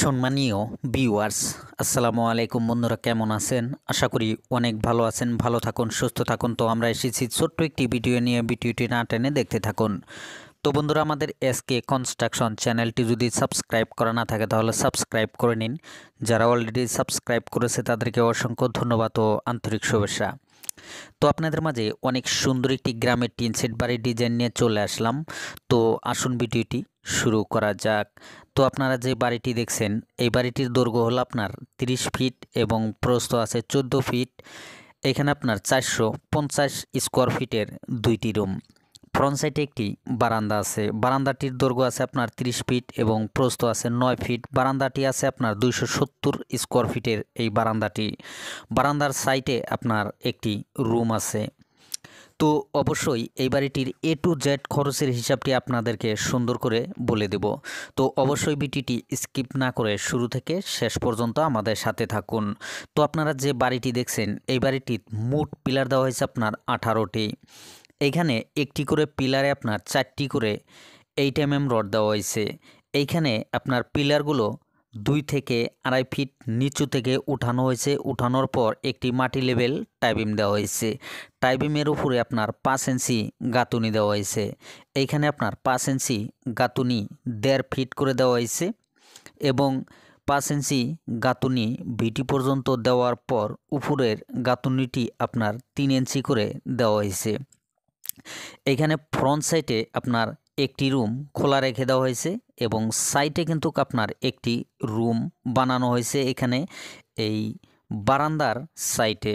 সম্মানীয় ভিউয়ার্স, আসসালামু আলাইকুম। বন্ধুরা কেমন আছেন? আশা করি অনেক ভালো আছেন। ভালো থাকুন, সুস্থ থাকুন। তো আমরা এসেছি ছোট্ট একটি ভিডিও নিয়ে, ভিডিওটি না টেনে দেখতে থাকুন। তো বন্ধুরা, আমাদের এসকে কনস্ট্রাকশন চ্যানেলটি যদি সাবস্ক্রাইব করা না থাকে তাহলে সাবস্ক্রাইব করে নিন। যারা অলরেডি সাবস্ক্রাইব করেছে তাদেরকে অসংখ্য ধন্যবাদ ও আন্তরিক শুভেচ্ছা। তো আপনাদের মাঝে অনেক সুন্দর একটি গ্রামের টিন সেট বাড়ির ডিজাইন নিয়ে চলে আসলাম। তো আসুন ভিডিওটি শুরু করা যাক। তো আপনারা যে বাড়িটি দেখছেন, এই বাড়িটির দৈর্ঘ্য হলো আপনার 30 ফিট এবং প্রস্থ আছে 14 ফিট। এখানে আপনার 450 স্কোয়ার ফিটের দুইটি রুম। ফ্রন্ট সাইডে একটি বারান্দা আছে। বারান্দাটির দৈর্ঘ্য আছে আপনার 30 ফিট এবং প্রস্থ আছে 9 ফিট। বারান্দাটি আছে আপনার 270 স্কোয়ার ফিটের এই বারান্দাটি। বারান্দার সাইডে আপনার একটি রুম আছে। তো অবশ্যই এই বাড়িটির A to Z খরচের হিসাবটি আপনাদেরকে সুন্দর করে বলে দেব। তো অবশ্যই ভিডিওটি স্কিপ না করে শুরু থেকে শেষ পর্যন্ত আমাদের সাথে থাকুন। তো আপনারা যে বাড়িটি দেখছেন, এই বাড়িটির মোট পিলার দেওয়া হয়েছে আপনার 18টি। এইখানে একটি করে পিলারে আপনার 4টি করে 8 mm রড দেওয়া হয়েছে। এইখানে আপনার পিলারগুলো 2 থেকে 2.5 ফিট নিচু থেকে উঠানো হয়েছে। উঠানোর পর একটি মাটি লেভেল টাইবিম দেওয়া হয়েছে। টাইবিমের উপরে আপনার 5 ইঞ্চি গাঁথুনি দেওয়া হয়েছে। এইখানে আপনার 5 ইঞ্চি গাঁথুনি 1.5 ফিট করে দেওয়া হয়েছে এবং 5 ইঞ্চি গাঁথুনি ভিটি পর্যন্ত দেওয়ার পর উপরের গাঁথুনিটি আপনার 3 ইঞ্চি করে দেওয়া হয়েছে। এখানে ফ্রন্ট সাইডে আপনার একটি রুম খোলা রেখে দেওয়া হয়েছে এবং সাইডে কিন্তু আপনার একটি রুম বানানো হয়েছে এখানে এই বারান্দার সাইডে।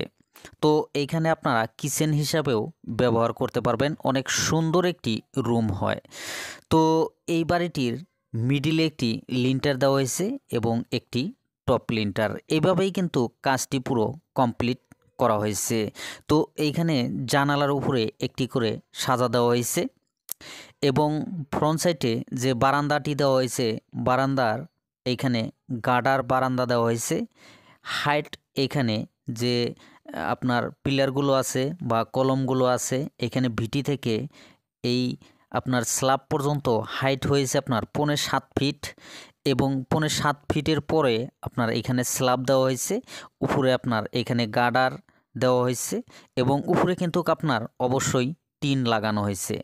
তো এইখানে আপনারা কিচেন হিসাবেও ব্যবহার করতে পারবেন। অনেক সুন্দর একটি রুম হয়। তো এই বাড়িটির মিডিলে একটি লিন্টার দেওয়া হয়েছে এবং একটি টপ লিন্টার। এইভাবেই কিন্তু কাজটি পুরো কমপ্লিট করা হয়েছে। তো এইখানে জানালার উপরে একটি করে সাজা দেওয়া হয়েছে এবং ফ্রন্ট সাইডে যে বারান্দাটি দেওয়া হয়েছে, বারান্দার এইখানে গার্ডার বারান্দা দেওয়া হয়েছে। হাইট এখানে যে আপনার পিলারগুলো আছে বা কলমগুলো আছে, এখানে ভিটি থেকে এই আপনার স্ল্যাব পর্যন্ত হাইট হয়েছে আপনার 7.5 ফিট এবং 7.5 ফিটের পরে আপনার এখানে স্ল্যাব দেওয়া হয়েছে। উপরে আপনার এখানে গার্ডার দেওয়া হয়েছে এবং উপরে কিন্তু আপনার অবশ্যই টিন লাগানো হয়েছে।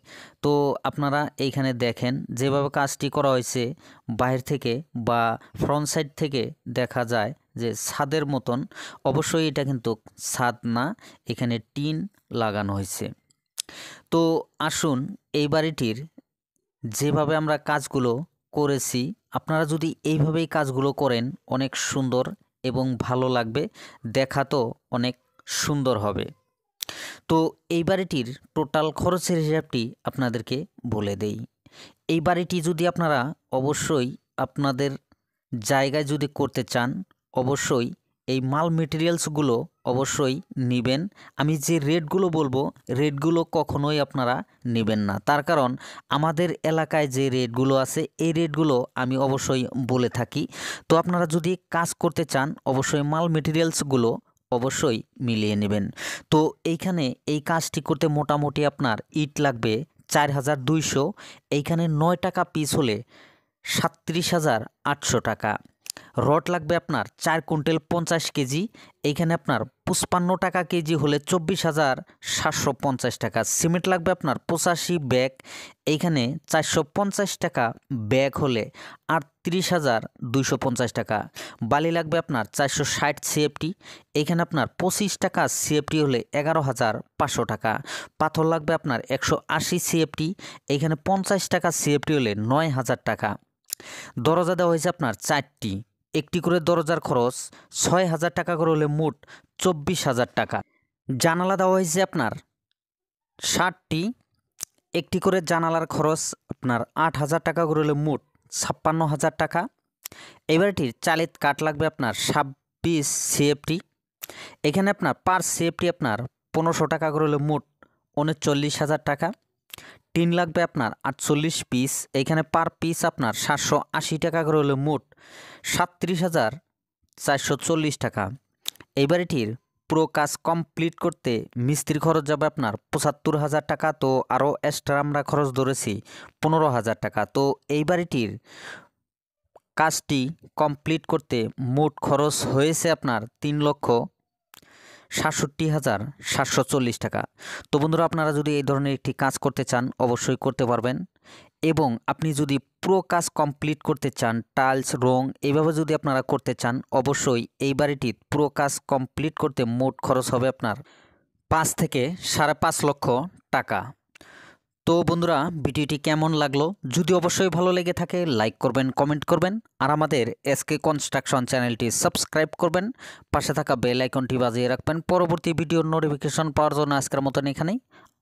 তো আপনারা এইখানে দেখেন যেভাবে কাজটি করা হয়েছে, বাইরে থেকে বা ফ্রন্ট সাইড থেকে দেখা যায় যে ছাদের মতন। অবশ্যই এটা কিন্তু ছাদ না, এখানে টিন লাগানো হয়েছে। তো আসুন এই বাড়িটির যেভাবে আমরা কাজগুলো করেছি, আপনারা যদি এইভাবেই কাজগুলো করেন অনেক সুন্দর এবং ভালো লাগবে, দেখাতেও অনেক সুন্দর হবে। তো এই বাড়িটির টোটাল খরচের হিসাবটি আপনাদেরকে বলে দেই। এই বাড়িটি যদি আপনারা অবশ্যই আপনাদের জায়গায় যদি করতে চান, অবশ্যই এই মাল মেটেরিয়ালসগুলো অবশ্যই নেবেন। আমি যে রেটগুলো বলবো, রেটগুলো কখনোই আপনারা নেবেন না। তার কারণ আমাদের এলাকায় যে রেটগুলো আছে এই রেটগুলো আমি অবশ্যই বলে থাকি। তো আপনারা যদি কাজ করতে চান অবশ্যই মাল মেটেরিয়ালসগুলো অবশ্যই মিলিয়ে নেবেন। তো এইখানে এই কাজটি করতে মোটামুটি আপনার ইট লাগবে 4200। এইখানে 9 টাকা পিস হলে 37,800 টাকা। রড লাগবে আপনার 4 কুইন্টাল 50 কেজি। এইখানে আপনার 55 টাকা কেজি হলে 24,750 টাকা। সিমেন্ট লাগবে আপনার 85 ব্যাগ। এইখানে 450 টাকা ব্যাগ হলে 38,250 টাকা। বালি লাগবে আপনার 460 সিএফটি। এইখানে আপনার 25 টাকা সিএফটি হলে 11,500 টাকা। পাথর লাগবে আপনার 180 সিএফটি। এইখানে 50 টাকা সিএফটি হলে 9,000 টাকা। দরজা দেওয়া হয়েছে আপনার 4টি। একটি করে দরজার খরচ 6,000 টাকা করে হলে মোট 24,000 টাকা। জানালা দেওয়া হয়েছে আপনার 60টি। একটি করে জানালার খরচ আপনার 8,000 টাকা করে হলে মোট 56,000 টাকা। এবারটির চালিত কাঠ লাগবে আপনার 26 সিএফটি। এখানে আপনার পার সিএফটি আপনার 1500 টাকা করে হলে মোট 39,000 টাকা। টিন লাগবে আপনার 48 পিস। এখানে পার পিস আপনার 780 টাকা করে হলে মোট 37,440 টাকা। এই বাড়িটির পুরো কাজ কমপ্লিট করতে মিস্ত্রি খরচ যাবে আপনার 75,000 টাকা। তো আরও এক্সট্রা আমরা খরচ ধরেছি 15,000 টাকা। তো এই বাড়িটির কাজটি কমপ্লিট করতে মোট খরচ হয়েছে আপনার 3,67,740 টাকা। তো বন্ধুরা, আপনারা যদি এই ধরনের একটি কাজ করতে চান অবশ্যই করতে পারবেন, এবং আপনি যদি পুরো কাজ কমপ্লিট করতে চান, টাইলস রং এইভাবে যদি আপনারা করতে চান, অবশ্যই এই বাড়িটির পুরো কাজ কমপ্লিট করতে মোট খরচ হবে আপনার 5 থেকে 5.5 লক্ষ টাকা। তো বন্ধুরা, ভিডিওটি কেমন লাগলো? যদি অবশ্যই ভালো লেগে থাকে লাইক করবেন, কমেন্ট করবেন, আর আমাদের এসকে কনস্ট্রাকশন চ্যানেলটি সাবস্ক্রাইব করবেন, পাশে থাকা বেল আইকনটি বাজিয়ে রাখবেন পরবর্তী ভিডিওর নোটিফিকেশন পাওয়ার জন্য। আজকের মতন এখানেই,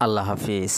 আল্লাহ হাফিজ।